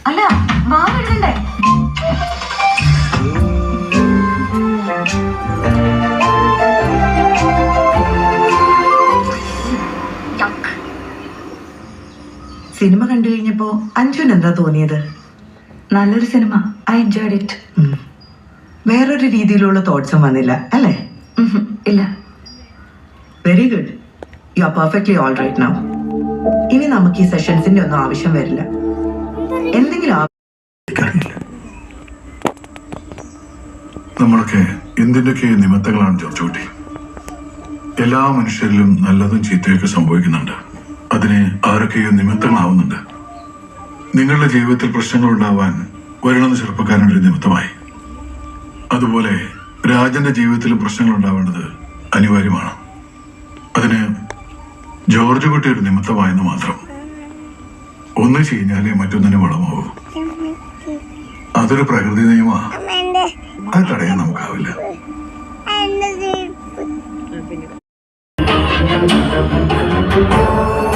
അല്ല വാ എഴുതണ്ടേ? സിനിമ കണ്ടു കഴിഞ്ഞപ്പോ അഞ്ജുന് എന്താ തോന്നിയത്? നല്ലൊരു സിനിമ. I enjoyed it. വേറൊരു രീതിയിലുള്ള തോട്ട്സും വന്നില്ല അല്ലേ? ഇല്ല. Very good. You are perfectly all right now. ഇനി നമുക്ക് ഈ സെഷൻസിന്റെ ഒന്നും ആവശ്യം വരില്ല. എന്തെങ്കിലും നമ്മളൊക്കെ എന്തിൻ്റെയൊക്കെ നിമിത്തങ്ങളാണ് ജോർജ് കുട്ടി. എല്ലാ മനുഷ്യരിലും നല്ലതും ചീത്തയൊക്കെ സംഭവിക്കുന്നുണ്ട്. അതിന് ആരൊക്കെയോ നിമിത്തങ്ങളാവുന്നുണ്ട്. നിങ്ങളുടെ ജീവിതത്തിൽ പ്രശ്നങ്ങൾ ഉണ്ടാവാൻ വരുന്നത് ചെറുപ്പക്കാരനൊരു നിമിത്തമായി. അതുപോലെ രാജന്റെ ജീവിതത്തിൽ പ്രശ്നങ്ങൾ ഉണ്ടാവേണ്ടത് അനിവാര്യമാണ്. അതിന് ജോർജ് കുട്ടി ഒരു നിമിത്തമായെന്ന് മാത്രം. ഒന്ന് കഴിഞ്ഞാലേ മറ്റൊന്നിന് വളമാവൂ. അതൊരു പ്രകൃതി നിയമമാണ്. അത് തടയാൻ നമുക്കാവില്ല. Thank you.